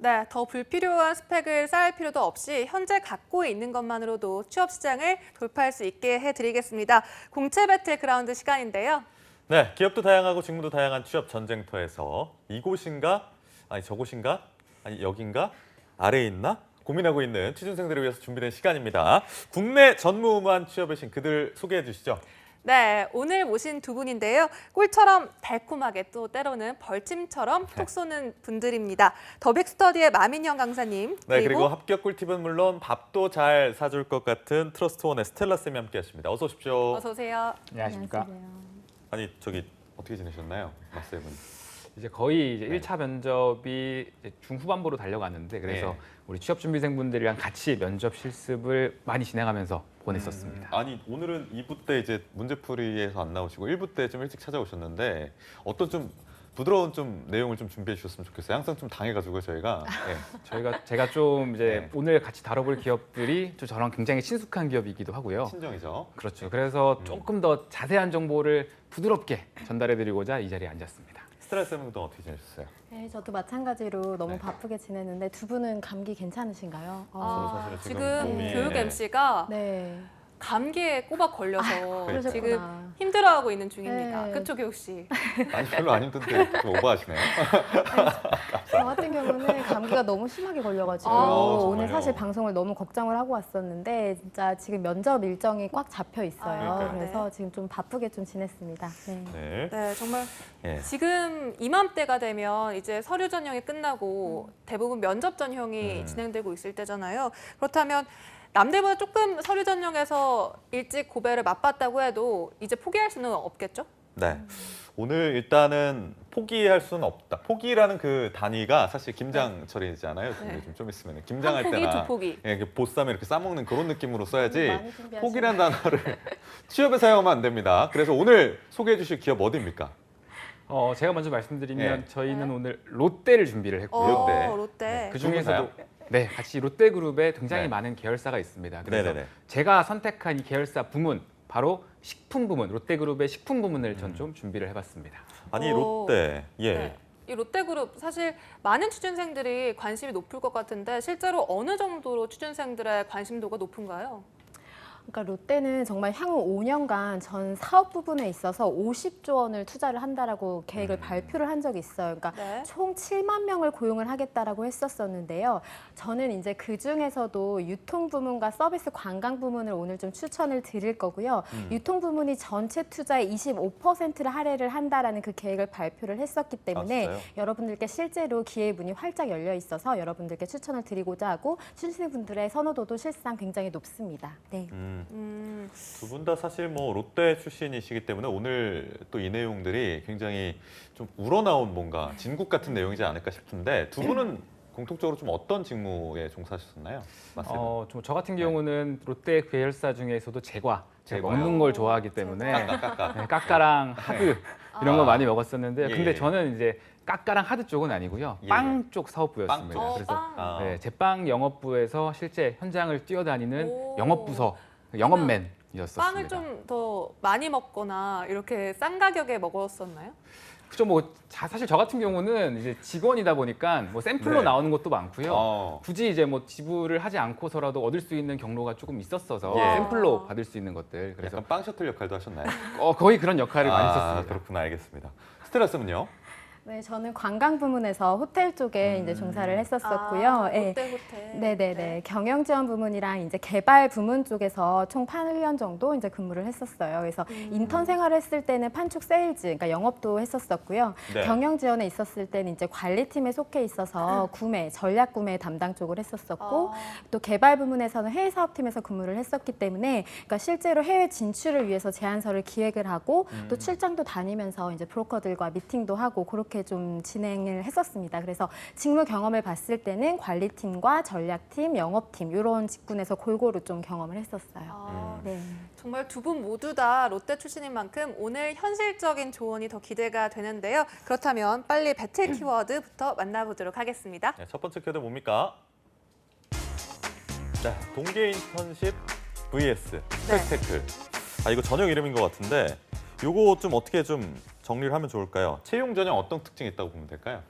네, 더 불필요한 스펙을 쌓을 필요도 없이 현재 갖고 있는 것만으로도 취업 시장을 돌파할 수 있게 해드리겠습니다. 공채 배틀그라운드 시간인데요. 네, 기업도 다양하고 직무도 다양한 취업 전쟁터에서 이곳인가? 아니 저곳인가? 아니 여긴가? 아래에 있나? 고민하고 있는 취준생들을 위해서 준비된 시간입니다. 국내 전무후무한 취업의 신 그들 소개해 주시죠. 네, 오늘 모신 두 분인데요. 꿀처럼 달콤하게 또 때로는 벌침처럼 톡 쏘는 분들입니다. 더빅스터디의 마민영 강사님. 네, 그리고 합격 꿀팁은 물론 밥도 잘 사줄 것 같은 트러스트원의 스텔라 쌤이 함께하십니다. 어서 오십시오. 어서 오세요. 안녕하십니까. 아니 저기 어떻게 지내셨나요, 마쌤은? 이제 거의 이제 네. 1차 면접이 이제 중후반부로 달려가는데 그래서 네. 우리 취업 준비생분들이랑 같이 면접 실습을 많이 진행하면서 보냈었습니다. 아니 오늘은 2부 때 이제 문제풀이에서 안 나오시고 1부 때 좀 일찍 찾아오셨는데 어떤 좀 부드러운 좀 내용을 좀 준비해 주셨으면 좋겠어요. 항상 좀 당해가지고 저희가. 네. 제가 좀 이제 네. 오늘 같이 다뤄볼 기업들이 좀 저랑 굉장히 친숙한 기업이기도 하고요. 친정이죠. 그렇죠. 그래서 조금 더 자세한 정보를 부드럽게 전달해드리고자 이 자리에 앉았습니다. 스텔라 쌤은 그동안 어떻게 지내셨어요? 네, 저도 마찬가지로 너무 네. 바쁘게 지냈는데 두 분은 감기 괜찮으신가요? 저도 사실은 지금 지금 몸이- 교육 네. MC가 네. 감기에 꼬박 걸려서 그랬죠. 지금 그러셨구나. 힘들어하고 있는 중입니다. 네. 그쵸, 교육 씨? 아니 별로 안 힘든데 좀 오버하시네요. 저 같은 경우는 감기가 너무 심하게 걸려가지고 정말요? 오늘 사실 방송을 너무 걱정을 하고 왔었는데 진짜 지금 면접 일정이 꽉 잡혀 있어요. 그러니까요. 그래서 지금 좀 바쁘게 좀 지냈습니다. 네. 네. 네, 정말 예. 지금 이맘때가 되면 이제 서류 전형이 끝나고 대부분 면접 전형이 음. 진행되고 있을 때잖아요. 그렇다면 남들보다 조금 서류 전형에서 일찍 고배를 맛봤다고 해도 이제 포기할 수는 없겠죠? 네. 오늘 일단은 포기할 수는 없다. 포기라는 그 단위가 사실 김장철이잖아요. 네. 좀 있으면 김장할 한 포기, 때나 두 포기. 예, 이렇게 보쌈에 이렇게 싸먹는 그런 느낌으로 써야지 많이 준비하시네요. 포기란 단어를 취업에 사용하면 안 됩니다. 그래서 오늘 소개해 주실 기업 어디입니까? 제가 먼저 말씀드리면 예. 저희는 오늘 롯데를 준비를 했고요. 롯데. 롯데. 그 중에서도 누구세요? 네, 같이 롯데그룹에 굉장히 네. 많은 계열사가 있습니다. 그래서 네네네. 제가 선택한 이 계열사 부문 바로 식품 부문, 롯데그룹의 식품 부문을 전 좀 준비를 해봤습니다. 아니 오. 롯데. 예. 네. 이 롯데그룹 사실 많은 취준생들이 관심이 높을 것 같은데 실제로 어느 정도로 취준생들의 관심도가 높은가요? 그러니까 롯데는 정말 향후 5년간 전 사업 부분에 있어서 50조 원을 투자를 한다라고 계획을 발표를 한 적이 있어요. 그러니까 네. 총 7만 명을 고용을 하겠다라고 했었었는데요. 저는 이제 그 중에서도 유통 부문과 서비스 관광 부문을 오늘 좀 추천을 드릴 거고요. 유통 부문이 전체 투자의 25%를 할애를 한다라는 그 계획을 발표를 했었기 때문에 진짜요? 여러분들께 실제로 기회 문이 활짝 열려 있어서 여러분들께 추천을 드리고자 하고 취준생분들의 선호도도 실상 굉장히 높습니다. 네. 두 분 다 사실 뭐 롯데 출신이시기 때문에 오늘 또 이 내용들이 굉장히 좀 우러나온 뭔가 진국 같은 내용이지 않을까 싶은데 두 분은 공통적으로 좀 어떤 직무에 종사하셨나요? 맞습니다. 저 같은 경우는 롯데 계열사 중에서도 제가 제과요? 먹는 걸 좋아하기 때문에 까까. 네, 까까랑 하드 이런 거 많이 먹었었는데 예. 근데 저는 이제 까까랑 하드 쪽은 아니고요. 예. 빵 쪽 사업부였습니다. 빵 쪽. 그래서 아. 네, 제빵 영업부에서 실제 현장을 뛰어다니는 오. 영업부서 영업맨이었습니다. 빵을 좀 더 많이 먹거나 이렇게 싼 가격에 먹었었나요? 그죠, 뭐 사실 저 같은 경우는 이제 직원이다 보니까 뭐 샘플로 네. 나오는 것도 많고요. 어. 굳이 이제 뭐 지불을 하지 않고서라도 얻을 수 있는 경로가 조금 있었어서 예. 샘플로 받을 수 있는 것들. 그래서 약간 빵 셔틀 역할도 하셨나요? 거의 그런 역할을 많이 썼습니다. 그렇구나, 알겠습니다. 스텔라 쌤은요? 네, 저는 관광 부문에서 호텔 쪽에 이제 종사를 했었었고요. 아, 예. 롯데 호텔. 네네네. 경영 지원 부문이랑 이제 개발 부문 쪽에서 총 8년 정도 이제 근무를 했었어요. 그래서 인턴 생활을 했을 때는 판촉 세일즈, 그러니까 영업도 했었었고요. 네. 경영 지원에 있었을 때는 이제 관리팀에 속해 있어서 구매, 전략 구매 담당 쪽을 했었었고 또 개발 부문에서는 해외 사업팀에서 근무를 했었기 때문에 그러니까 실제로 해외 진출을 위해서 제안서를 기획을 하고 또 출장도 다니면서 이제 브로커들과 미팅도 하고 그렇게 좀 진행을 했었습니다. 그래서 직무 경험을 봤을 때는 관리팀과 전략팀, 영업팀 이런 직군에서 골고루 좀 경험을 했었어요. 네. 정말 두 분 모두 다 롯데 출신인 만큼 오늘 현실적인 조언이 더 기대가 되는데요. 그렇다면 빨리 배틀 키워드부터 만나보도록 하겠습니다. 네, 첫 번째 키워드 뭡니까? 네, 동계 인턴십 vs 스펙테클. 이거 전형 이름인 것 같은데 요거 좀 어떻게 좀 정리를 하면 좋을까요? 채용 전형 어떤 특징이 있다고 보면 될까요?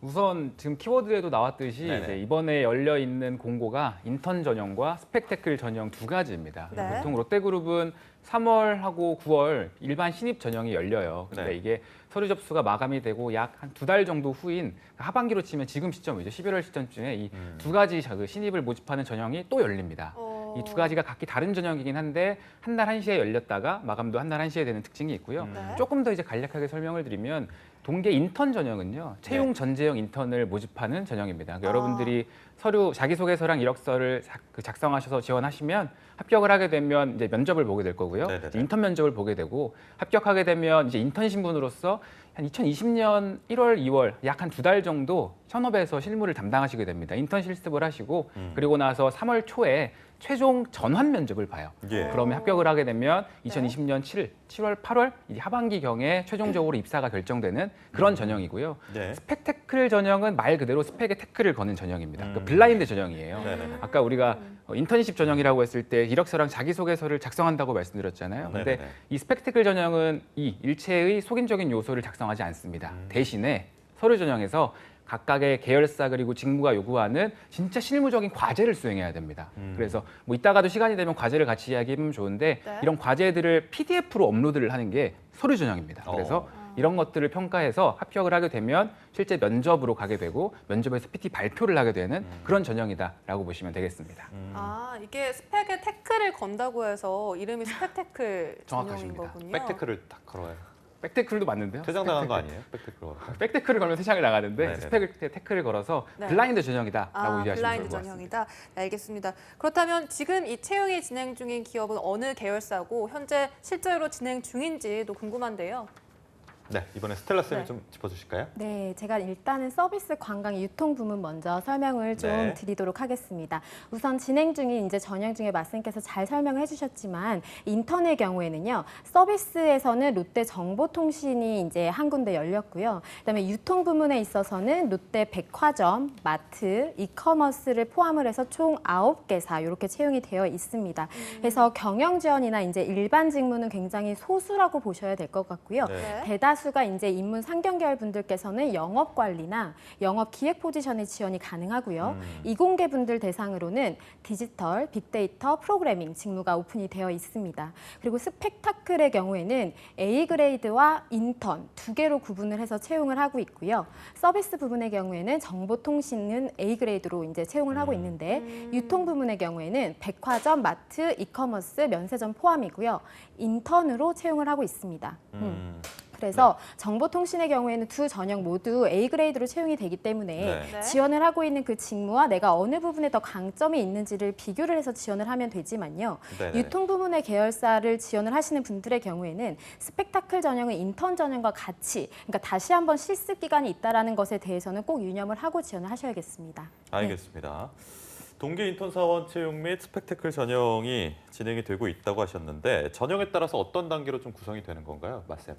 우선 지금 키워드에도 나왔듯이 네네. 이제 이번에 열려 있는 공고가 인턴 전형과 스펙테클 전형 두 가지입니다. 네. 보통 롯데그룹은 3월하고 9월 일반 신입 전형이 열려요. 근데 네. 이게 서류 접수가 마감이 되고 약 한 2달 정도 후인 하반기로 치면 지금 시점이죠. 11월 시점쯤에 이 두 가지 그 신입을 모집하는 전형이 또 열립니다. 이 두 가지가 각기 다른 전형이긴 한데 한 날 한시에 열렸다가 마감도 한 날 한시에 되는 특징이 있고요. 네. 조금 더 이제 간략하게 설명을 드리면 동계 인턴 전형은요. 채용 전제형 인턴을 모집하는 전형입니다. 그러니까 여러분들이 서류 자기소개서랑 이력서를 작성하셔서 지원하시면 합격을 하게 되면 이제 면접을 보게 될 거고요. 네네네. 이제 인턴 면접을 보게 되고 합격하게 되면 이제 인턴 신분으로서 한 2020년 1월, 2월 약 한 2달 정도 현업에서 실무를 담당하시게 됩니다. 인턴 실습을 하시고 그리고 나서 3월 초에 최종 전환 면접을 봐요. 예. 그러면 합격을 하게 되면 2020년 7월, 8월 이 하반기 경에 최종적으로 입사가 결정되는 그런 전형이고요. 네. 스펙테클 전형은 말 그대로 스펙에 태클을 거는 전형입니다. 그러니까 블라인드 전형이에요. 네네네. 아까 우리가 인턴십 전형이라고 했을 때 이력서랑 자기소개서를 작성한다고 말씀드렸잖아요. 근데 네네네. 이 스펙테클 전형은 이 일체의 속인적인 요소를 작성하지 않습니다. 대신에 서류 전형에서 각각의 계열사 그리고 직무가 요구하는 진짜 실무적인 과제를 수행해야 됩니다. 그래서 뭐 이따가도 시간이 되면 과제를 같이 이야기하면 좋은데 네. 이런 과제들을 PDF로 업로드를 하는 게 서류 전형입니다. 그래서 이런 것들을 평가해서 합격을 하게 되면 실제 면접으로 가게 되고 면접에서 PT 발표를 하게 되는 그런 전형이다라고 보시면 되겠습니다. 아, 이게 스펙에 태클을 건다고 해서 이름이 스펙테클 전형인 정확하십니다. 거군요. 백테크를 딱 걸어요. 백테클도 맞는데요. 퇴장당한 거 아니에요? 백테크 걸어. 백테클을 걸면 퇴장을 나가는데 네네네. 스펙 태클을 걸어서 네. 블라인드 전형이다라고 아, 이해하시면 블라인드 좋을 것 같습니다. 전형이다. 네, 알겠습니다. 그렇다면 지금 이 채용이 진행 중인 기업은 어느 계열사고 현재 실제로 진행 중인지도 궁금한데요. 네, 이번에 스텔라 쌤이 네. 좀 짚어주실까요? 네, 제가 일단은 서비스 관광 유통 부문 먼저 설명을 좀 네. 드리도록 하겠습니다. 우선 진행 중인 이제 전형 중에 말씀께서 잘 설명해 주셨지만 인턴의 경우에는요. 서비스에서는 롯데 정보통신이 이제 한 군데 열렸고요. 그다음에 유통 부문에 있어서는 롯데 백화점, 마트, 이커머스를 포함을 해서 총 9개사 이렇게 채용이 되어 있습니다. 그래서 경영 지원이나 이제 일반 직무는 굉장히 소수라고 보셔야 될 것 같고요. 네. 대다수가 이제 인문 상경 계열 분들께서는 영업 관리나 영업 기획 포지션의 지원이 가능하고요. 이공계 분들 대상으로는 디지털, 빅데이터, 프로그래밍 직무가 오픈이 되어 있습니다. 그리고 스펙타클의 경우에는 A 그레이드와 인턴 두 개로 구분을 해서 채용을 하고 있고요. 서비스 부분의 경우에는 정보통신은 A 그레이드로 이제 채용을 하고 있는데 유통 부문의 경우에는 백화점, 마트, 이커머스, 면세점 포함이고요. 인턴으로 채용을 하고 있습니다. 그래서 정보통신의 경우에는 두 전형 모두 A 그레이드로 채용이 되기 때문에 네. 지원을 하고 있는 그 직무와 내가 어느 부분에 더 강점이 있는지를 비교를 해서 지원을 하면 되지만요. 네네. 유통 부문의 계열사를 지원을 하시는 분들의 경우에는 스펙타클 전형은 인턴 전형과 같이 그러니까 다시 한번 실습 기간이 있다라는 것에 대해서는 꼭 유념을 하고 지원을 하셔야겠습니다. 알겠습니다. 동계 인턴 사원 채용 및 스펙테클 전형이 진행이 되고 있다고 하셨는데 전형에 따라서 어떤 단계로 좀 구성이 되는 건가요, 맞쌤?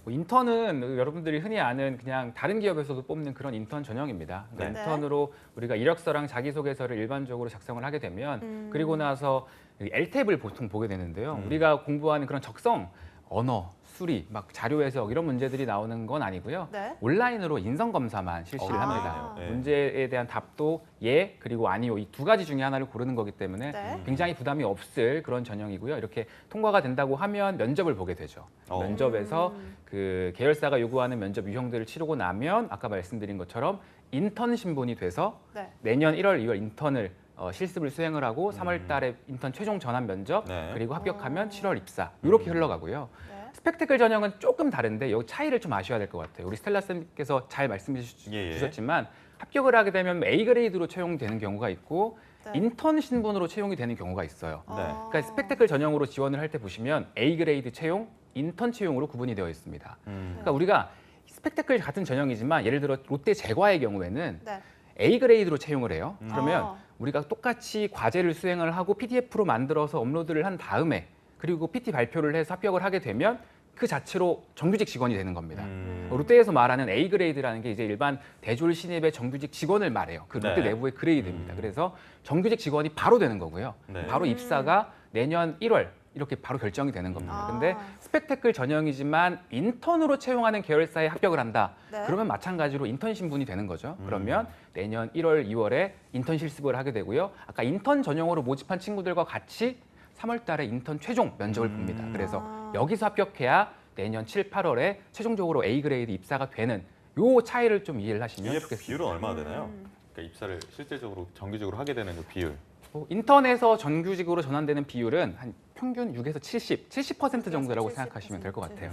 뭐 인턴은 여러분들이 흔히 아는 그냥 다른 기업에서도 뽑는 그런 인턴 전형입니다. 그러니까 네. 인턴으로 우리가 이력서랑 자기소개서를 일반적으로 작성을 하게 되면 그리고 나서 LTE를 보통 보게 되는데요. 우리가 공부하는 그런 적성, 언어, 수리, 막 자료 해석 이런 문제들이 나오는 건 아니고요. 네. 온라인으로 인성 검사만 실시를 아, 합니다. 네. 문제에 대한 답도 예 그리고 아니요 이 두 가지 중에 하나를 고르는 거기 때문에 네. 굉장히 부담이 없을 그런 전형이고요. 이렇게 통과가 된다고 하면 면접을 보게 되죠. 면접에서 그 계열사가 요구하는 면접 유형들을 치르고 나면 아까 말씀드린 것처럼 인턴 신분이 돼서 네. 내년 1월, 2월 인턴을 실습을 수행을 하고 3월 달에 인턴 최종 전환 면접 네. 그리고 합격하면 7월 입사 이렇게 흘러가고요. 네. 스펙테클 전형은 조금 다른데 이 차이를 좀 아셔야 될 것 같아요. 우리 스텔라 쌤께서 잘 말씀해 예, 예. 주셨지만 합격을 하게 되면 A 그레이드로 채용되는 경우가 있고 네. 인턴 신분으로 채용이 되는 경우가 있어요. 네. 그러니까 스펙테클 전형으로 지원을 할 때 보시면 A 그레이드 채용, 인턴 채용으로 구분이 되어 있습니다. 그러니까 우리가 스펙테클 같은 전형이지만 예를 들어 롯데 제과의 경우에는 네. A 그레이드로 채용을 해요. 그러면 아. 우리가 똑같이 과제를 수행을 하고 PDF로 만들어서 업로드를 한 다음에 그리고 PT 발표를 해서 합격을 하게 되면 그 자체로 정규직 직원이 되는 겁니다. 롯데에서 말하는 A 그레이드라는 게 이제 일반 대졸 신입의 정규직 직원을 말해요. 그 롯데 네. 내부의 그레이드입니다. 그래서 정규직 직원이 바로 되는 거고요. 네. 바로 입사가 내년 1월 이렇게 바로 결정이 되는 겁니다. 아. 근데 스펙테클 전형이지만 인턴으로 채용하는 계열사에 합격을 한다. 네. 그러면 마찬가지로 인턴 신분이 되는 거죠. 그러면 내년 1월, 2월에 인턴 실습을 하게 되고요. 아까 인턴 전형으로 모집한 친구들과 같이 3월 달에 인턴 최종 면접을 봅니다. 그래서 아. 여기서 합격해야 내년 7, 8월에 최종적으로 A 그레이드 입사가 되는 요 차이를 좀 이해를 하시면 이게 좋겠습니다. 비율은 얼마나 되나요? 그러니까 입사를 실제적으로 정규직으로 하게 되는 그 비율. 인턴에서 정규직으로 전환되는 비율은 한 평균 6에서 70% 정도라고 70%. 생각하시면 될 것 같아요.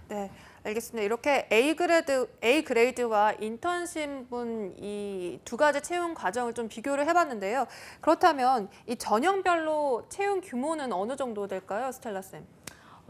네, 알겠습니다. 이렇게 A 그레이드와 인턴 신분 이 두 가지 채용 과정을 좀 비교를 해봤는데요. 그렇다면 이 전형별로 채용 규모는 어느 정도 될까요, 스텔라 쌤?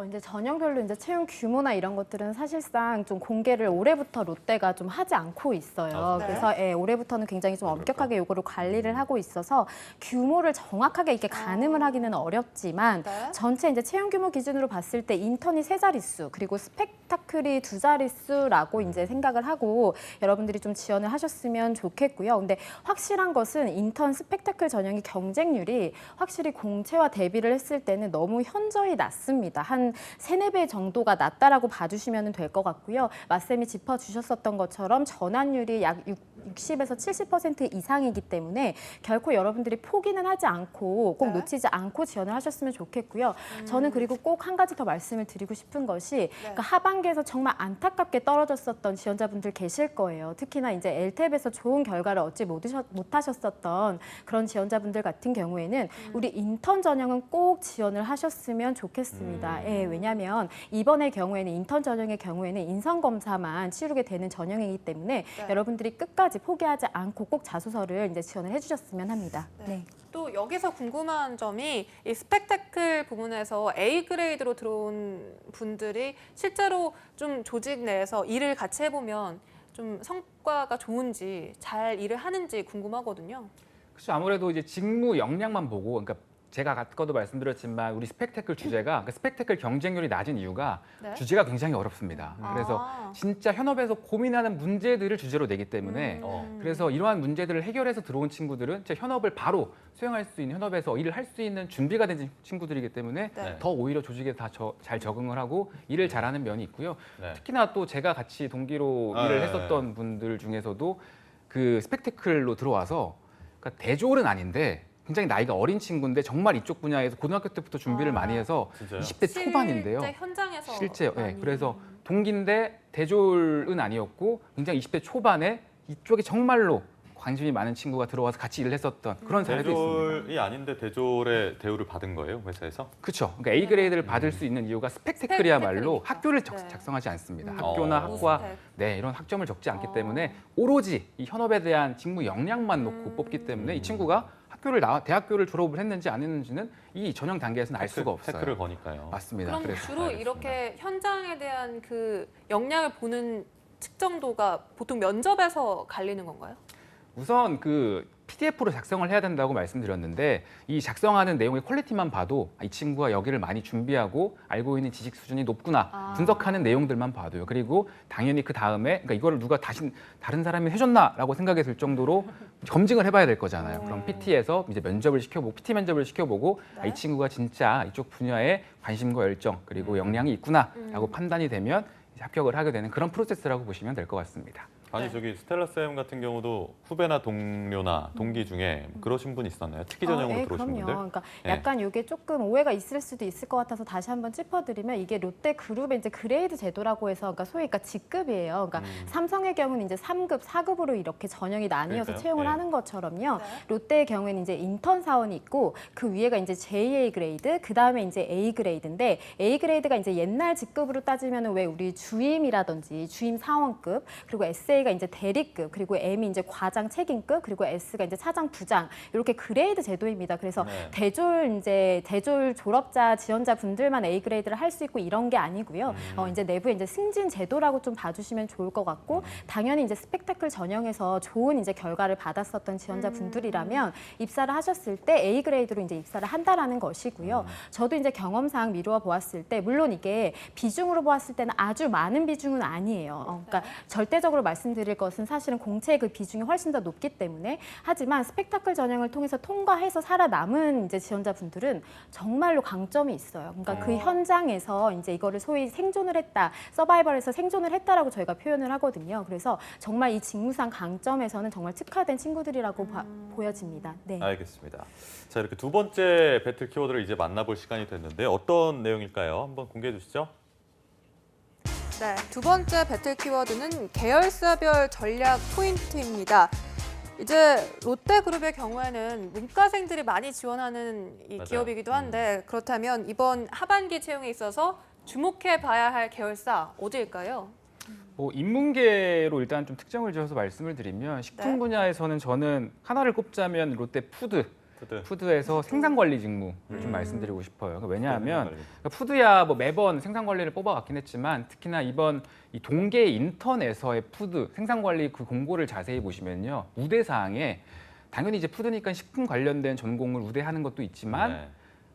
이제 전형별로 이제 채용 규모나 이런 것들은 사실상 좀 공개를 올해부터 롯데가 좀 하지 않고 있어요. 아, 네. 그래서 올해부터는 굉장히 좀 엄격하게 이거를 관리를 하고 있어서 규모를 정확하게 이렇게 가늠을 하기는 어렵지만 네. 전체 이제 채용 규모 기준으로 봤을 때 인턴이 3자릿수 그리고 스펙타클이 2자릿수라고 이제 생각을 하고 여러분들이 좀 지원을 하셨으면 좋겠고요. 근데 확실한 것은 인턴 스펙타클 전형이 경쟁률이 확실히 공채와 대비를 했을 때는 너무 현저히 낮습니다. 한 3-4배 정도가 낮다라고 봐주시면 될 것 같고요. 맞쌤이 짚어주셨었던 것처럼 전환율이 약 60에서 70% 이상이기 때문에 결코 여러분들이 포기는 하지 않고 꼭 네. 놓치지 않고 지원을 하셨으면 좋겠고요. 저는 그리고 꼭 한 가지 더 말씀을 드리고 싶은 것이 그러니까 하반기에서 정말 안타깝게 떨어졌었던 지원자분들 계실 거예요. 특히나 이제 LTEP에서 좋은 결과를 얻지 못하셨었던 그런 지원자분들 같은 경우에는 우리 인턴 전형은 꼭 지원을 하셨으면 좋겠습니다. 예, 왜냐하면 이번의 경우에는 인턴 전형의 경우에는 인성검사만 치르게 되는 전형이기 때문에 네. 여러분들이 끝까지 포기하지 않고 꼭 자소서를 이제 지원을 해주셨으면 합니다. 네. 또 여기서 궁금한 점이 이 스펙테클 부분에서 A 그레이드로 들어온 분들이 실제로 좀 조직 내에서 일을 같이 해보면 좀 성과가 좋은지 잘 일을 하는지 궁금하거든요. 그렇죠. 아무래도 이제 직무 역량만 보고, 그러니까 제가 아까도 말씀드렸지만 우리 스펙테클 주제가 그러니까 스펙테클 경쟁률이 낮은 이유가 네. 주제가 굉장히 어렵습니다. 그래서 아. 진짜 현업에서 고민하는 문제들을 주제로 내기 때문에 그래서 이러한 문제들을 해결해서 들어온 친구들은 진짜 현업을 바로 수행할 수 있는 현업에서 일을 할 수 있는 준비가 된 친구들이기 때문에 네. 더 오히려 조직에 다 잘 적응을 하고 일을 잘하는 면이 있고요. 네. 특히나 또 제가 같이 동기로 아, 일을 네. 했었던 분들 중에서도 그 스펙테클로 들어와서 그러니까 대졸은 아닌데 굉장히 나이가 어린 친구인데 정말 이쪽 분야에서 고등학교 때부터 준비를 많이 해서 진짜요? 20대 초반인데요. 실제 현장에서 실제, 많이. 그래서 동기인데 대졸은 아니었고 굉장히 20대 초반에 이쪽에 정말로 관심이 많은 친구가 들어와서 같이 일을 했었던 그런 사례도 있습니다. 대졸이 아닌데 대졸의 대우를 받은 거예요, 회사에서? 그렇죠. 그러니까 A 그레이드를 받을 수 있는 이유가 스펙테클이야말로 스펙테클이니까. 학교를 네. 작성하지 않습니다. 음. 학교나 학과 스펙. 네, 이런 학점을 적지 않기 어. 때문에 오로지 이 현업에 대한 직무 역량만 놓고 뽑기 때문에 이 친구가 대학교를 졸업을 했는지 안 했는지는 이 전형 단계에서는 알 수가 없어요. 태클을 거니까요. 맞습니다. 그럼 그래서 주로 알겠습니다. 이렇게 현장에 대한 그 역량을 보는 측정도가 보통 면접에서 갈리는 건가요? 우선 그 PDF로 작성을 해야 된다고 말씀드렸는데 이 작성하는 내용의 퀄리티만 봐도 이 친구가 여기를 많이 준비하고 알고 있는 지식 수준이 높구나 분석하는 내용들만 봐도요. 그리고 당연히 그 다음에 그러니까 이거를 누가 다른 사람이 해줬나라고 생각이 들 정도로 검증을 해봐야 될 거잖아요. 그럼 PT에서 이제 면접을 시켜보고 PT 면접을 시켜보고 네. 이 친구가 진짜 이쪽 분야에 관심과 열정 그리고 역량이 있구나라고 판단이 되면 이제 합격을 하게 되는 그런 프로세스라고 보시면 될 것 같습니다. 아니 네. 저기 스텔라 쌤 같은 경우도 후배나 동료나 동기 중에 그러신 분 있었나요? 특기 전형으로 들어오신 그럼요. 분들? 그러니까 예. 약간 이게 조금 오해가 있을 수도 있을 것 같아서 다시 한번 짚어드리면 이게 롯데 그룹의 이제 그레이드 제도라고 해서 그러니까 소위 그러니까 직급이에요. 그러니까 삼성의 경우는 이제 3급, 4급으로 이렇게 전형이 나뉘어서 그러니까요. 채용을 예. 하는 것처럼요. 네. 롯데의 경우에는 이제 인턴 사원이 있고 그 위에가 이제 JA 그레이드, 그 다음에 이제 A 그레이드인데 A 그레이드가 이제 옛날 직급으로 따지면은 왜 우리 주임이라든지 주임 사원급, 그리고 SA가 이제 대리급, 그리고 M이 이제 과장 책임급, 그리고 S가 이제 차장 부장 이렇게 그레이드 제도입니다. 그래서 네. 대졸 졸업자 지원자 분들만 A 그레이드를 할 수 있고 이런 게 아니고요. 이제 내부에 이제 승진 제도라고 좀 봐주시면 좋을 것 같고 당연히 이제 스펙타클 전형에서 좋은 이제 결과를 받았었던 지원자 분들이라면 입사를 하셨을 때 A 그레이드로 이제 입사를 한다라는 것이고요. 저도 이제 경험상 미루어 보았을 때 물론 이게 비중으로 보았을 때는 아주 많은 비중은 아니에요. 그러니까 절대적으로 말씀드릴 것은 사실은 공채의 그 비중이 훨씬 더 높기 때문에 하지만 스펙타클 전형을 통해서 통과해서 살아남은 이제 지원자분들은 정말로 강점이 있어요. 그러니까 그 현장에서 이제 이거를 소위 생존을 했다, 서바이벌에서 생존을 했다라고 저희가 표현을 하거든요. 그래서 정말 이 직무상 강점에서는 정말 특화된 친구들이라고 보여집니다. 네. 알겠습니다. 자, 이렇게 두 번째 배틀 키워드를 이제 만나볼 시간이 됐는데 어떤 내용일까요? 한번 공개해 주시죠. 네, 두 번째 배틀 키워드는 계열사별 전략 포인트입니다. 이제 롯데그룹의 경우에는 문과생들이 많이 지원하는 이 맞아요. 기업이기도 한데 그렇다면 이번 하반기 채용에 있어서 주목해 봐야 할 계열사 어디일까요? 뭐 인문계로 일단 좀 특정을 지어서 말씀을 드리면 식품 네. 분야에서는 저는 하나를 꼽자면 롯데 푸드에서 생산관리 직무를 좀 말씀드리고 싶어요. 그러니까 왜냐하면 그러니까 푸드야 뭐 매번 생산관리를 뽑아왔긴 했지만 특히나 이번 이 동계 인턴에서의 푸드 생산관리 그 공고를 자세히 보시면요. 우대사항에 당연히 이제 푸드니까 식품 관련된 전공을 우대하는 것도 있지만 네.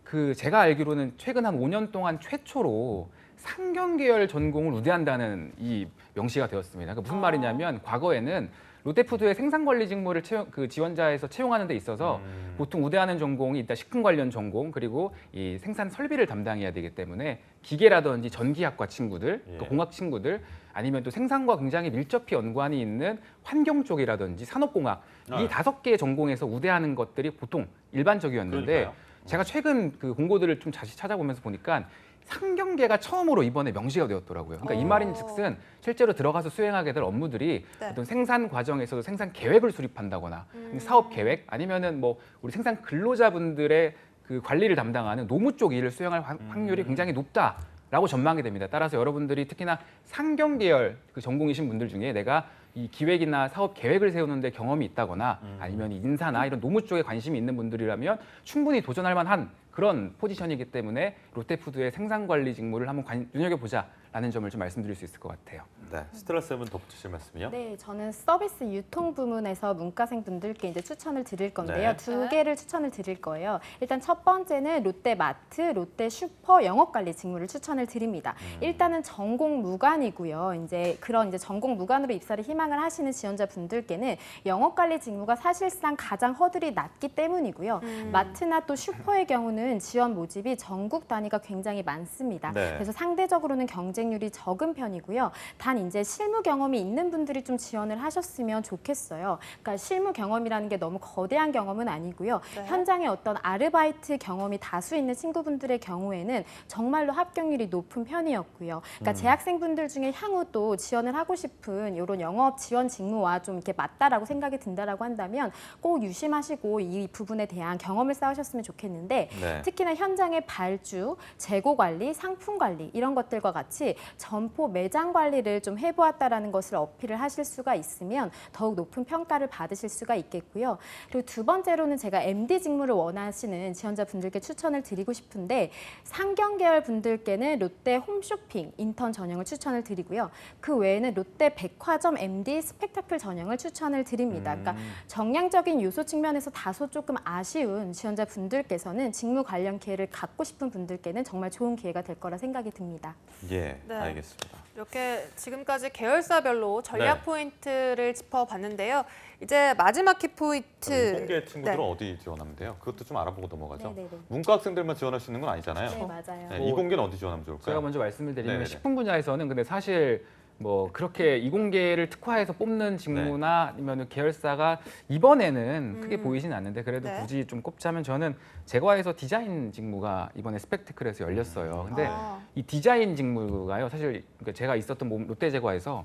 그 제가 알기로는 최근 한 5년 동안 최초로 상경 계열 전공을 우대한다는 이 명시가 되었습니다. 그러니까 무슨 말이냐면 과거에는 롯데푸드의 생산관리 직무를 그 지원자에서 채용하는 데 있어서 보통 우대하는 전공이 일단 식품 관련 전공 그리고 이 생산 설비를 담당해야 되기 때문에 기계라든지 전기학과 친구들, 예. 공학 친구들 아니면 또 생산과 굉장히 밀접히 연관이 있는 환경 쪽이라든지 산업공학 이 5개의 전공에서 우대하는 것들이 보통 일반적이었는데 그러니까요. 제가 최근 그 공고들을 좀 다시 찾아보면서 보니까 상경계가 처음으로 이번에 명시가 되었더라고요. 그러니까 이 말인즉슨 실제로 들어가서 수행하게 될 업무들이 네. 어떤 생산 과정에서도 생산 계획을 수립한다거나 사업 계획 아니면은 뭐 우리 생산 근로자분들의 그 관리를 담당하는 노무 쪽 일을 수행할 확률이 굉장히 높다라고 전망이 됩니다. 따라서 여러분들이 특히나 상경 계열 그 전공이신 분들 중에 내가 이 기획이나 사업 계획을 세우는데 경험이 있다거나 아니면 인사나 이런 노무 쪽에 관심이 있는 분들이라면 충분히 도전할 만한 그런 포지션이기 때문에 롯데푸드의 생산관리 직무를 한번 눈여겨보자라는 점을 좀 말씀드릴 수 있을 것 같아요. 네, 스텔라 쌤은 덧붙이실 말씀이요? 네, 저는 서비스 유통 부문에서 문과생 분들께 이제 추천을 드릴 건데요. 네. 두 개를 추천을 드릴 거예요. 일단 첫 번째는 롯데마트, 롯데슈퍼 영업관리 직무를 추천을 드립니다. 일단은 전공 무관이고요. 이제 그런 이제 전공 무관으로 입사를 희망을 하시는 지원자 분들께는 영업관리 직무가 사실상 가장 허들이 낮기 때문이고요. 마트나 또 슈퍼의 경우는 지원 모집이 전국 단위가 굉장히 많습니다. 네. 그래서 상대적으로는 경쟁률이 적은 편이고요. 단 이제 실무 경험이 있는 분들이 좀 지원을 하셨으면 좋겠어요. 그러니까 실무 경험이라는 게 너무 거대한 경험은 아니고요. 네. 현장에 어떤 아르바이트 경험이 다수 있는 친구분들의 경우에는 정말로 합격률이 높은 편이었고요. 그러니까 재학생분들 중에 향후 또 지원을 하고 싶은 이런 영업 지원 직무와 좀 이렇게 맞다라고 생각이 든다라고 한다면 꼭 유심하시고 이 부분에 대한 경험을 쌓으셨으면 좋겠는데 네. 특히나 현장의 발주, 재고 관리, 상품 관리 이런 것들과 같이 점포 매장 관리를 좀 해보았다라는 것을 어필을 하실 수가 있으면 더욱 높은 평가를 받으실 수가 있겠고요. 그리고 두 번째로는 제가 MD 직무를 원하시는 지원자분들께 추천을 드리고 싶은데 상경 계열 분들께는 롯데 홈쇼핑 인턴 전형을 추천을 드리고요. 그 외에는 롯데 백화점 MD 스펙타클 전형을 추천을 드립니다. 그러니까 정량적인 요소 측면에서 다소 조금 아쉬운 지원자분들께서는 직무 관련 기회를 갖고 싶은 분들께는 정말 좋은 기회가 될 거라 생각이 듭니다. 예, 네. 알겠습니다. 이렇게 지금까지 계열사별로 전략 네. 포인트를 짚어봤는데요. 이제 마지막 키포인트. 공개 친구들은 네. 어디 지원하면 돼요? 그것도 좀 알아보고 넘어가죠. 네네네. 문과 학생들만 지원할 수 있는 건 아니잖아요. 네, 맞아요. 네, 이공계는 어디 지원하면 좋을까요? 제가 먼저 말씀을 드리면 네네네. 식품 분야에서는 근데 사실 뭐 그렇게 이공계를 특화해서 뽑는 직무나 아니면 계열사가 이번에는 크게 보이진 않는데 그래도 네. 굳이 좀 꼽자면 저는 제과에서 디자인 직무가 이번에 스펙테클에서 열렸어요. 근데 아. 이 디자인 직무가요. 사실 그러니까 제가 있었던 롯데제과에서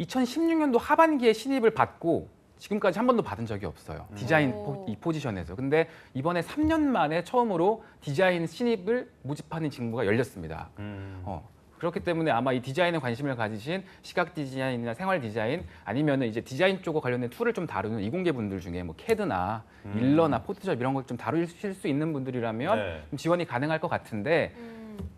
2016년도 하반기에 신입을 받고 지금까지 한 번도 받은 적이 없어요. 디자인 오. 이 포지션에서. 근데 이번에 3년 만에 처음으로 디자인 신입을 모집하는 직무가 열렸습니다. 그렇기 때문에 아마 이 디자인에 관심을 가지신 시각 디자인이나 생활 디자인 아니면은 이제 디자인 쪽과 관련된 툴을 좀 다루는 이공계 분들 중에 뭐 캐드나 일러나 포토샵 이런 걸 좀 다루실 수 있는 분들이라면 네. 좀 지원이 가능할 것 같은데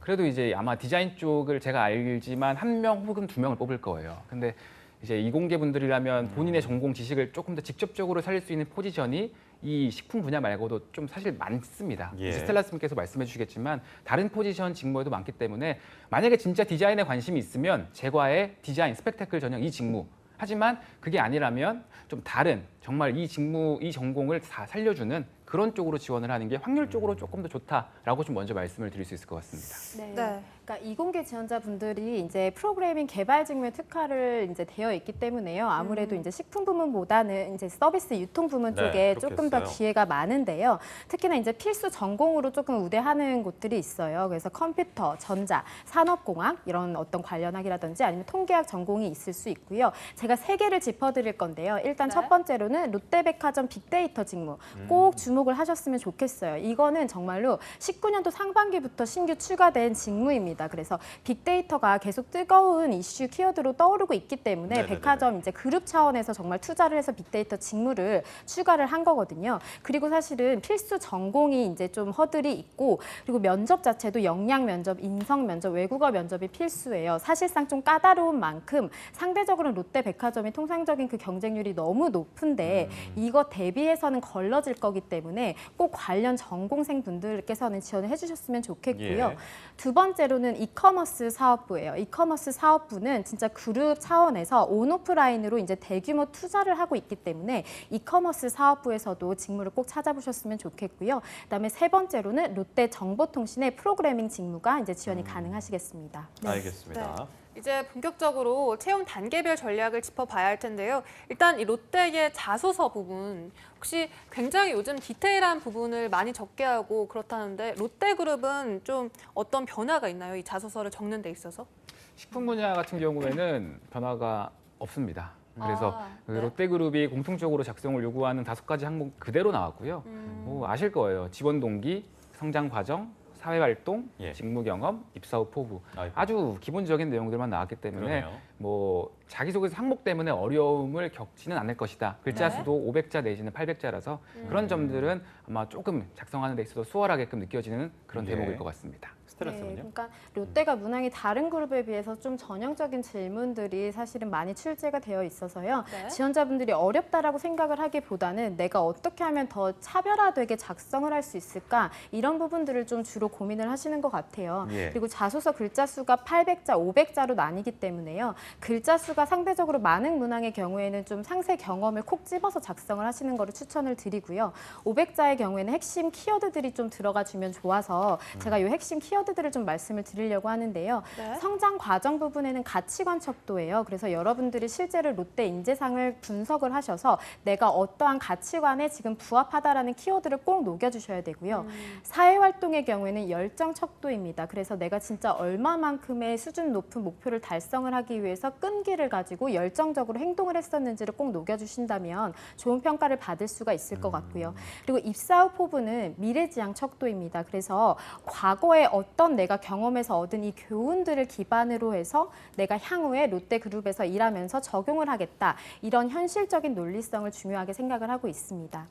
그래도 이제 아마 디자인 쪽을 제가 알지만 1명 혹은 2명을 뽑을 거예요. 근데 이제 이공계 분들이라면 본인의 전공 지식을 조금 더 직접적으로 살릴 수 있는 포지션이 이 식품 분야 말고도 좀 사실 많습니다. 예. 스텔라스님께서 말씀해 주시겠지만 다른 포지션 직무에도 많기 때문에 만약에 진짜 디자인에 관심이 있으면 제과의 디자인 스펙테클 전형 이 직무 하지만 그게 아니라면 좀 다른 정말 이 직무, 이 전공을 다 살려주는 그런 쪽으로 지원을 하는 게 확률적으로 조금 더 좋다라고 좀 먼저 말씀을 드릴 수 있을 것 같습니다. 네. 네. 그러니까 이공계 지원자분들이 이제 프로그래밍 개발 직무에 특화를 이제 되어 있기 때문에요. 아무래도 이제 식품 부문보다는 이제 서비스 유통 부문 네, 쪽에 조금 더 그렇겠어요. 기회가 많은데요. 특히나 이제 필수 전공으로 조금 우대하는 곳들이 있어요. 그래서 컴퓨터, 전자, 산업공학 이런 어떤 관련학이라든지 아니면 통계학 전공이 있을 수 있고요. 제가 3개를 짚어드릴 건데요. 일단 네. 첫 번째로는 롯데백화점 빅데이터 직무 꼭 주목을 하셨으면 좋겠어요. 이거는 정말로 19년도 상반기부터 신규 추가된 직무입니다. 그래서 빅데이터가 계속 뜨거운 이슈 키워드로 떠오르고 있기 때문에 네네네네. 백화점 이제 그룹 차원에서 정말 투자를 해서 빅데이터 직무를 추가를 한 거거든요. 그리고 사실은 필수 전공이 이제 좀 허들이 있고 그리고 면접 자체도 역량 면접, 인성 면접, 외국어 면접이 필수예요. 사실상 좀 까다로운 만큼 상대적으로 롯데 백화점이 통상적인 그 경쟁률이 너무 높은데 이거 대비해서는 걸러질 거기 때문에 꼭 관련 전공생 분들께서는 지원을 해주셨으면 좋겠고요. 예. 두 번째로는 이커머스 사업부예요. 이커머스 사업부는 진짜 그룹 차원에서 온오프라인으로 이제 대규모 투자를 하고 있기 때문에 이커머스 사업부에서도 직무를 꼭 찾아보셨으면 좋겠고요. 그다음에 세 번째로는 롯데 정보통신의 프로그래밍 직무가 이제 지원이 가능하시겠습니다. 알겠습니다. 이제 본격적으로 채용 단계별 전략을 짚어봐야 할 텐데요. 일단 이 롯데의 자소서 부분, 혹시 굉장히 요즘 디테일한 부분을 많이 적게 하고 그렇다는데 롯데그룹은 좀 어떤 변화가 있나요? 이 자소서를 적는 데 있어서? 식품 분야 같은 경우에는 변화가 없습니다. 그래서 아, 그 네. 롯데그룹이 공통적으로 작성을 요구하는 5가지 항목 그대로 나왔고요. 뭐 아실 거예요. 지원 동기, 성장 과정, 사회활동, 예. 직무 경험, 입사 후 포부. 아이고, 아주 기본적인 내용들만 나왔기 때문에 그러네요. 뭐 자기소개서 항목 때문에 어려움을 겪지는 않을 것이다. 글자 네. 수도 500자 내지는 800자라서 그런 점들은 아마 조금 작성하는 데 있어서 수월하게끔 느껴지는 그런 예. 대목일 것 같습니다. 스트레스는요? 그러니까 롯데가 문항이 다른 그룹에 비해서 좀 전형적인 질문들이 사실은 많이 출제가 되어 있어서요. 네. 지원자분들이 어렵다라고 생각을 하기보다는 내가 어떻게 하면 더 차별화되게 작성을 할 수 있을까 이런 부분들을 좀 주로 고민을 하시는 것 같아요. 예. 그리고 자소서 글자 수가 800자, 500자로 나뉘기 때문에요. 글자 수가 상대적으로 많은 문항의 경우에는 좀 상세 경험을 콕 집어서 작성을 하시는 거를 추천을 드리고요. 500자의 경우에는 핵심 키워드들이 좀 들어가 주면 좋아서 제가 이 핵심 키워드들을 좀 말씀을 드리려고 하는데요. 네. 성장 과정 부분에는 가치관 척도예요. 그래서 여러분들이 실제로 롯데 인재상을 분석을 하셔서 내가 어떠한 가치관에 지금 부합하다라는 키워드를 꼭 녹여주셔야 되고요. 사회활동의 경우에는 열정 척도입니다. 그래서 내가 진짜 얼마만큼의 수준 높은 목표를 달성을 하기 위해서 끈기를 가지고 열정적으로 행동을 했었는지를 꼭 녹여주신다면 좋은 평가를 받을 수가 있을 것 같고요. 그리고 입사 후 포부는 미래지향 척도입니다. 그래서 과거에 어떤 내가 경험에서 얻은 이 교훈들을 기반으로 해서 내가 향후에 롯데그룹에서 일하면서 적용을 하겠다. 이런 현실적인 논리성을 중요하게 생각을 하고 있습니다.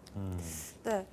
네.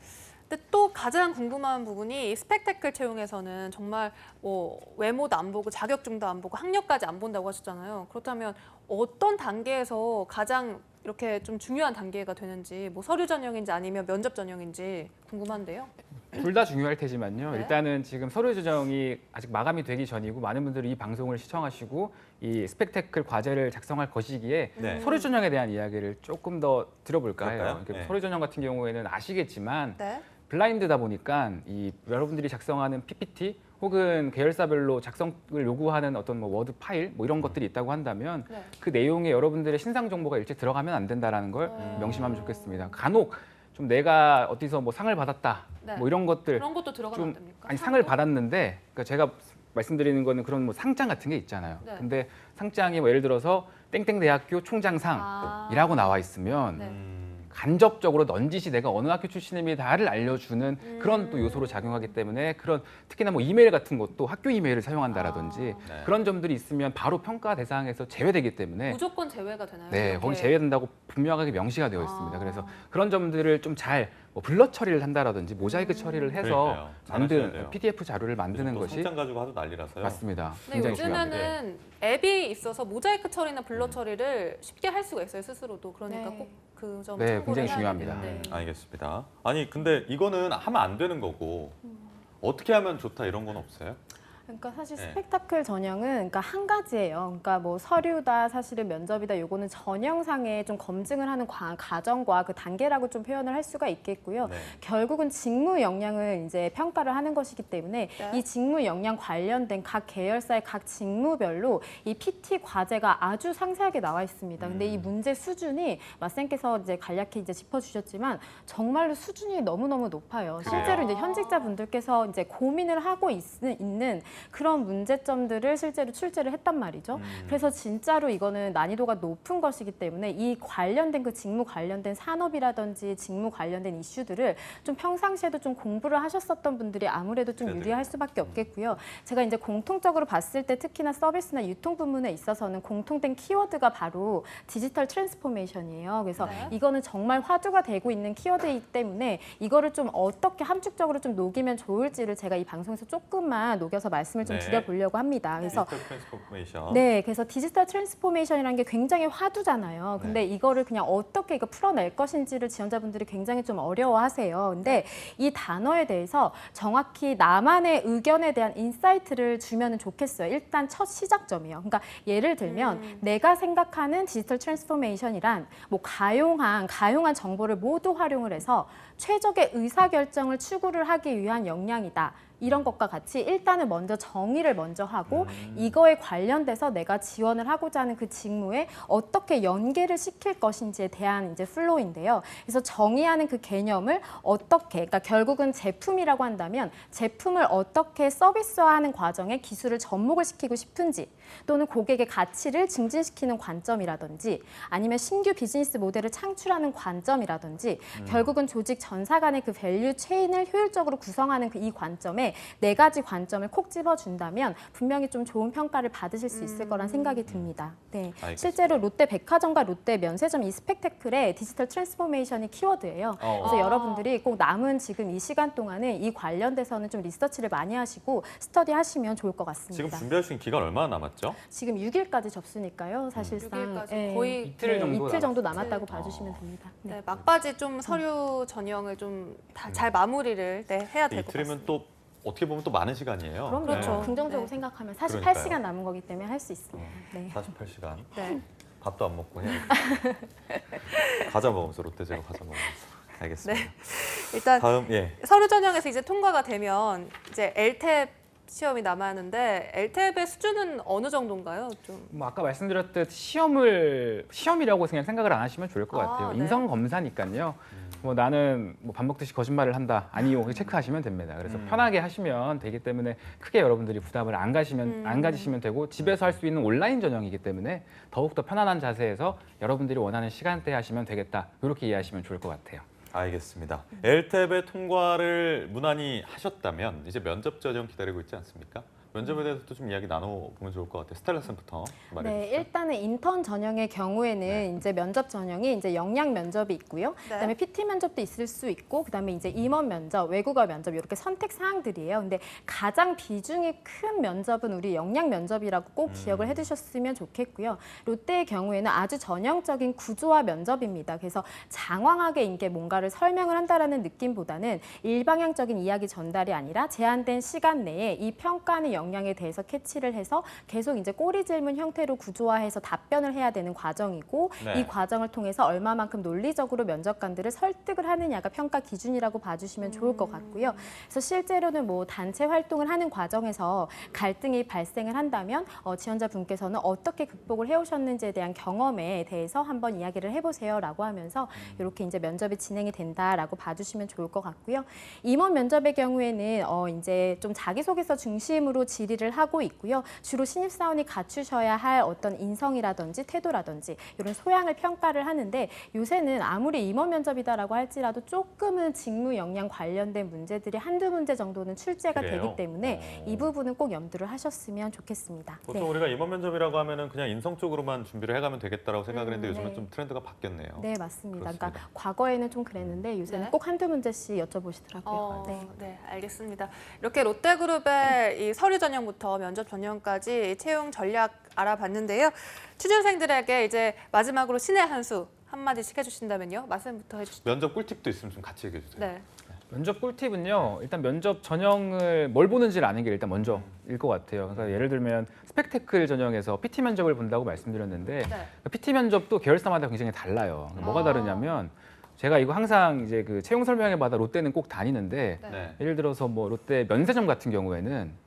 근데 또 가장 궁금한 부분이 스펙테클 채용에서는 정말 뭐 외모도 안 보고 자격증도 안 보고 학력까지 안 본다고 하셨잖아요. 그렇다면 어떤 단계에서 가장 이렇게 좀 중요한 단계가 되는지, 뭐 서류 전형인지 아니면 면접 전형인지 궁금한데요. 둘 다 중요할 테지만요. 네. 일단은 지금 서류 조정이 아직 마감이 되기 전이고 많은 분들이 이 방송을 시청하시고 이 스펙테클 과제를 작성할 것이기에 네. 서류 전형에 대한 이야기를 조금 더 들어볼까 해요. 그럴까요? 그러니까 네. 서류 전형 같은 경우에는 아시겠지만 네. 블라인드다 보니까 이 여러분들이 작성하는 PPT 혹은 계열사별로 작성을 요구하는 어떤 뭐 워드 파일 뭐 이런 것들이 있다고 한다면 네. 그 내용에 여러분들의 신상 정보가 일체 들어가면 안 된다라는 걸 명심하면 좋겠습니다. 간혹 좀 내가 어디서 뭐 상을 받았다 네. 뭐 이런 것들 그런 것도 들어가면 안 좀 됩니까? 아니 상을 받았는데 그러니까 제가 말씀드리는 거는 그런 뭐 상장 같은 게 있잖아요. 네. 근데 상장이 뭐 예를 들어서 땡땡 대학교 총장상이라고 나와 있으면 네. 간접적으로 넌지시 내가 어느 학교 출신입니다를 알려주는 그런 또 요소로 작용하기 때문에 그런 특히나 뭐 이메일 같은 것도 학교 이메일을 사용한다라든지 네. 그런 점들이 있으면 바로 평가 대상에서 제외되기 때문에 무조건 제외가 되나요? 네, 이렇게? 거기 제외된다고 분명하게 명시가 되어 있습니다. 아. 그래서 그런 점들을 좀 잘 뭐 블러 처리를 한다라든지 모자이크 처리를 해서 그러니까요. 잘하셔야 만든 돼요. PDF 자료를 만드는 또 것이 상장 가지고 하도 난리라서요. 맞습니다. 근데 굉장히 중요합니다. 요즘에는 앱이 있어서 모자이크 처리나 블러 처리를 쉽게 할 수가 있어요, 스스로도. 그러니까 네. 꼭 그 점 네, 참고를 굉장히 해야 중요합니다. 되는데. 알겠습니다. 아니 근데 이거는 하면 안 되는 거고 어떻게 하면 좋다 이런 건 없어요? 그러니까 사실 네. 스펙타클 전형은 그러니까 한 가지예요. 그러니까 뭐 서류다, 사실은 면접이다. 요거는 전형상에 좀 검증을 하는 과정과 그 단계라고 좀 표현을 할 수가 있겠고요. 네. 결국은 직무 역량을 이제 평가를 하는 것이기 때문에 네. 이 직무 역량 관련된 각 계열사의 각 직무별로 이 PT 과제가 아주 상세하게 나와 있습니다. 근데 이 문제 수준이 마쌤께서 이제 간략히 이제 짚어주셨지만 정말로 수준이 너무너무 높아요. 그래요? 실제로 이제 현직자분들께서 이제 고민을 하고 있는 그런 문제점들을 실제로 출제를 했단 말이죠. 그래서 진짜로 이거는 난이도가 높은 것이기 때문에 이 관련된 그 직무 관련된 산업이라든지 직무 관련된 이슈들을 좀 평상시에도 좀 공부를 하셨었던 분들이 아무래도 좀 네네. 유리할 수밖에 없겠고요. 제가 이제 공통적으로 봤을 때 특히나 서비스나 유통 부문에 있어서는 공통된 키워드가 바로 디지털 트랜스포메이션이에요. 그래서 네. 이거는 정말 화두가 되고 있는 키워드이기 때문에 이거를 좀 어떻게 함축적으로 좀 녹이면 좋을지를 제가 이 방송에서 조금만 녹여서 말씀을 좀 네. 드려보려고 합니다. 그래서 디지털 트랜스포메이션. 네, 그래서 디지털 트랜스포메이션이라는 게 굉장히 화두잖아요. 근데 이거를 그냥 어떻게 이거 풀어낼 것인지를 지원자분들이 굉장히 좀 어려워하세요. 근데 이 단어에 대해서 정확히 나만의 의견에 대한 인사이트를 주면은 좋겠어요. 일단 첫 시작점이요. 그러니까 예를 들면 내가 생각하는 디지털 트랜스포메이션이란 뭐 가용한 정보를 모두 활용을 해서 최적의 의사결정을 추구를 하기 위한 역량이다. 이런 것과 같이 일단은 먼저 정의를 먼저 하고 이거에 관련돼서 내가 지원을 하고자 하는 그 직무에 어떻게 연계를 시킬 것인지에 대한 이제 플로우인데요. 그래서 정의하는 그 개념을 어떻게, 그러니까 결국은 제품이라고 한다면 제품을 어떻게 서비스화하는 과정에 기술을 접목을 시키고 싶은지 또는 고객의 가치를 증진시키는 관점이라든지 아니면 신규 비즈니스 모델을 창출하는 관점이라든지 결국은 조직 전사 간의 그 밸류 체인을 효율적으로 구성하는 그 이 관점에 네 가지 관점을 콕 집어준다면 분명히 좀 좋은 평가를 받으실 수 있을 거란 생각이 듭니다. 네, 알겠습니다. 실제로 롯데 백화점과 롯데 면세점 이 스펙테클의 디지털 트랜스포메이션이 키워드예요. 그래서 여러분들이 꼭 남은 지금 이 시간 동안에 이 관련돼서는 좀 리서치를 많이 하시고 스터디 하시면 좋을 것 지금 같습니다. 준비할 수 있는 기간 얼마나 남았죠? 지금 6일까지 접수니까요. 사실상 6일까지 거의 이틀 정도 이틀 정도 남았어요. 남았다고 봐주시면 됩니다. 네. 네, 막바지 좀 서류 전형을 좀 잘 마무리를 해야 될 것 이틀이면 같습니다. 또 어떻게 보면 또 많은 시간이에요. 그럼 그렇죠. 긍정적으로 네. 생각하면 그러니까요. 48시간 남은 거기 때문에 할 수 있습니다. 네. 48시간. 네. 밥도 안 먹고 그냥 과자 먹으면서 롯데제과 과자 먹으면서. 알겠습니다. 일단 다음 서류 전형에서 이제 통과가 되면 이제 LTEP 시험이 남았는데 LTEP의 수준은 어느 정도인가요? 좀 뭐 아까 말씀드렸듯 시험이라고 그냥 생각을 안 하시면 좋을 것 같아요. 네. 인성 검사니까요. 뭐 나는 뭐 밥 먹듯이 거짓말을 한다. 아니요, 체크하시면 됩니다. 그래서 편하게 하시면 되기 때문에 크게 여러분들이 부담을 안 가지시면 되고 집에서 할 수 있는 온라인 전형이기 때문에 더욱 더 편안한 자세에서 여러분들이 원하는 시간대에 하시면 되겠다. 이렇게 이해하시면 좋을 것 같아요. 알겠습니다. LTEP의 통과를 무난히 하셨다면 이제 면접 전형 기다리고 있지 않습니까? 면접에 대해서도 좀 이야기 나눠보면 좋을 것 같아요. 스텔라쌤부터 말해 네, 주시죠. 일단은 인턴 전형의 경우에는 이제 면접 전형이 이제 역량 면접이 있고요. 그다음에 PT 면접도 있을 수 있고, 그다음에 이제 임원 면접, 외국어 면접 이렇게 선택 사항들이에요. 근데 가장 비중이 큰 면접은 우리 역량 면접이라고 꼭 기억을 해두셨으면 좋겠고요. 롯데의 경우에는 아주 전형적인 구조화 면접입니다. 그래서 장황하게 이게 뭔가를 설명을 한다라는 느낌보다는 일방향적인 이야기 전달이 아니라 제한된 시간 내에 이 평가하는 역량에 대해서 캐치를 해서 계속 이제 꼬리 질문 형태로 구조화해서 답변을 해야 되는 과정이고 네. 이 과정을 통해서 얼마만큼 논리적으로 면접관들을 설득을 하느냐가 평가 기준이라고 봐주시면 좋을 것 같고요. 그래서 실제로는 뭐 단체 활동을 하는 과정에서 갈등이 발생을 한다면 지원자분께서는 어떻게 극복을 해오셨는지에 대한 경험에 대해서 한번 이야기를 해보세요라고 하면서 이렇게 이제 면접이 진행이 된다라고 봐주시면 좋을 것 같고요. 임원 면접의 경우에는 이제 좀 자기소개서 중심으로 질의를 하고 있고요. 주로 신입사원이 갖추셔야 할 어떤 인성이라든지 태도라든지 이런 소양을 평가를 하는데 요새는 아무리 임원 면접이다라고 할지라도 조금은 직무 역량 관련된 문제들이 한두 문제 정도는 출제가 그래요? 되기 때문에 이 부분은 꼭 염두를 하셨으면 좋겠습니다. 보통 네. 우리가 임원 면접이라고 하면은 그냥 인성 쪽으로만 준비를 해가면 되겠다라고 생각을 했는데 요즘은 네. 좀 트렌드가 바뀌었네요. 네, 맞습니다. 그렇습니다. 그러니까 과거에는 좀 그랬는데 요새는 네. 꼭 한두 문제씩 여쭤보시더라고요. 네. 네, 알겠습니다. 이렇게 롯데그룹의 이 서류 전형부터 면접 전형까지 채용 전략 알아봤는데요. 취준생들에게 이제 마지막으로 신의 한 수 한마디씩 해주신다면요. 말씀부터 해주시죠. 면접 꿀팁도 있으면 좀 같이 얘기해 주세요. 네. 면접 꿀팁은요. 일단 면접 전형을 뭘 보는지를 아는 게 일단 먼저일 것 같아요. 그러니까 예를 들면 스펙테클 전형에서 PT 면접을 본다고 말씀드렸는데 네. PT 면접도 계열사마다 굉장히 달라요. 뭐가 다르냐면 제가 이거 항상 이제 그 채용 설명회마다 롯데는 꼭 다니는데 네. 네. 예를 들어서 뭐 롯데 면세점 같은 경우에는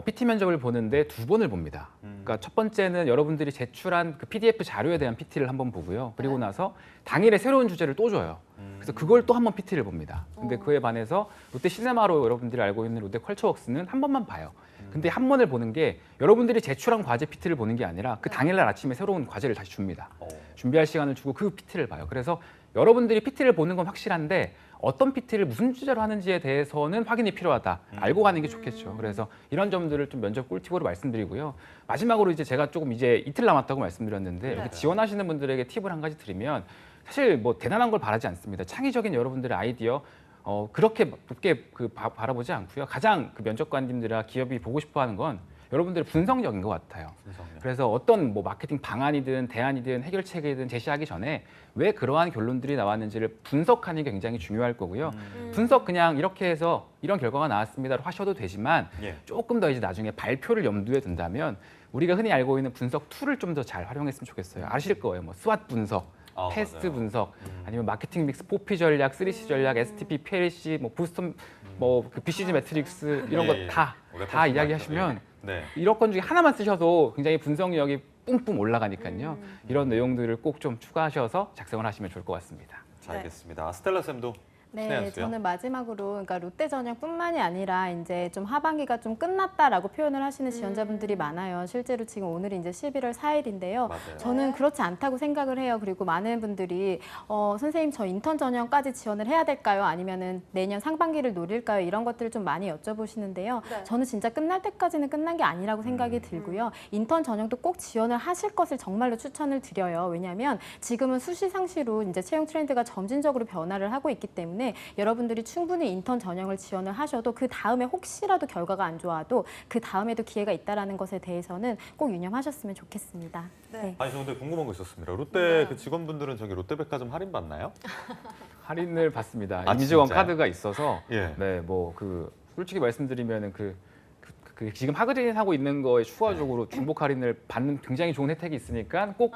PT 면접을 보는데 2번을 봅니다. 그러니까 첫 번째는 여러분들이 제출한 그 PDF 자료에 대한 PT를 한번 보고요. 그리고 나서 당일에 새로운 주제를 또 줘요. 그래서 그걸 또 한 번 PT를 봅니다. 근데 그에 반해서 롯데 시네마로 여러분들이 알고 있는 롯데 컬처웍스는 한 번만 봐요. 근데 한 번을 보는 게 여러분들이 제출한 과제 PT를 보는 게 아니라 그 당일날 아침에 새로운 과제를 다시 줍니다. 준비할 시간을 주고 그 PT를 봐요. 그래서 여러분들이 PT를 보는 건 확실한데 어떤 PT를 무슨 주제로 하는지에 대해서는 확인이 필요하다. 알고 가는 게 좋겠죠. 그래서 이런 점들을 좀 면접 꿀팁으로 말씀드리고요. 마지막으로 이제 제가 조금 이제 이틀 남았다고 말씀드렸는데 네. 이렇게 지원하시는 분들에게 팁을 한 가지 드리면 사실 뭐 대단한 걸 바라지 않습니다. 창의적인 여러분들의 아이디어 그렇게 높게 바라보지 않고요. 가장 그 면접관님들이나 기업이 보고 싶어하는 건 여러분들의 분석력인 것 같아요. 그래서 어떤 뭐 마케팅 방안이든 대안이든 해결책이든 제시하기 전에 왜 그러한 결론들이 나왔는지를 분석하는 게 굉장히 중요할 거고요. 분석 그냥 이렇게 해서 이런 결과가 나왔습니다로 하셔도 되지만 예. 조금 더 이제 나중에 발표를 염두에 둔다면 우리가 흔히 알고 있는 분석 툴을 좀 더 잘 활용했으면 좋겠어요. 아실 거예요. 뭐 스왓 분석, 테스트 맞아요. 분석, 아니면 마케팅 믹스 4P 전략, 3C 전략, STP, PLC, 뭐 부스터, 뭐그 BCG 매트릭스 이런 예, 예. 거 다 이야기하시면 네. 이런 건 중에 하나만 쓰셔도 굉장히 분석력이 뿜뿜 올라가니까요. 이런 내용들을 꼭 좀 추가하셔서 작성을 하시면 좋을 것 같습니다. 자, 알겠습니다. 스텔라 쌤도 신의 네, 한 수요? 저는 마지막으로 그러니까 롯데 전형뿐만이 아니라 이제 좀 하반기가 좀 끝났다라고 표현을 하시는 지원자분들이 많아요. 실제로 지금 오늘이 이제 11월 4일인데요. 맞아요. 저는 그렇지 않다고 생각을 해요. 그리고 많은 분들이 선생님 저 인턴 전형까지 지원을 해야 될까요? 아니면은 내년 상반기를 노릴까요? 이런 것들을 좀 많이 여쭤보시는데요. 네. 저는 진짜 끝날 때까지는 끝난 게 아니라고 생각이 들고요. 인턴 전형도 꼭 지원을 하실 것을 정말로 추천을 드려요. 왜냐하면 지금은 수시상시로 이제 채용 트렌드가 점진적으로 변화를 하고 있기 때문에 여러분들이 충분히 인턴 전형을 지원을 하셔도 그 다음에 혹시라도 결과가 안 좋아도 그 다음에도 기회가 있다라는 것에 대해서는 꼭 유념하셨으면 좋겠습니다. 네. 아니 저 근데 궁금한 거 있었습니다. 롯데 네. 그 직원분들은 저기 롯데백화점 할인 받나요? 할인을 받습니다. 아, 이미지원 진짜요? 카드가 있어서 예. 네, 뭐 그 솔직히 말씀드리면은 그 지금 할인하고 있는 거에 추가적으로 중복 할인을 받는 굉장히 좋은 혜택이 있으니까 꼭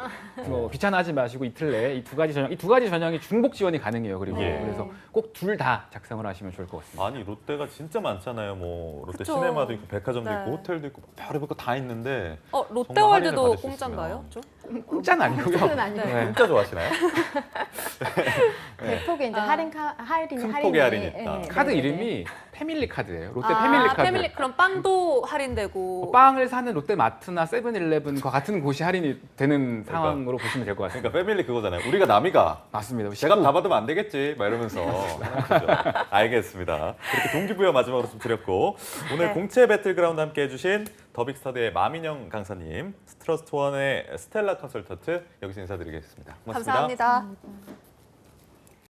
귀찮아하지 마시고 이틀 내에 이 두 가지 전형이 중복 지원이 가능해요. 그리고 예. 그래서 꼭 둘 다 작성을 하시면 좋을 것 같습니다. 아니 롯데가 진짜 많잖아요. 뭐 롯데 그쵸. 시네마도 있고 백화점도 네. 있고 호텔도 있고 별의별 거 다 있는데 정말 롯데월드도 할인을 받을 수 공짜인가요? 있으면. 좀? 공짜는 아니고요. 그건 아니고 네. 진짜 좋아하시나요? 대폭의 이제 할인이 큰 폭의 할인이 있다. 카드 네네네. 이름이 패밀리 카드예요. 롯데 패밀리 카드. 패밀리 그럼 빵도 할인되고. 빵을 사는 롯데마트나 세븐일레븐과 같은 곳이 할인이 되는 상황으로 보시면 될 것 같습니다. 그러니까 패밀리 그거잖아요. 우리가 남이가 맞습니다. 제가 다 받으면 안 되겠지 막 이러면서 그죠? 알겠습니다. 그렇게 동기부여 마지막으로 좀 드렸고 오늘 네. 공채 배틀그라운드 함께 해주신 더빅스터디의 마민영 강사님, 스트러스트원의 스텔라 컨설턴트 여기서 인사드리겠습니다. 고맙습니다. 감사합니다.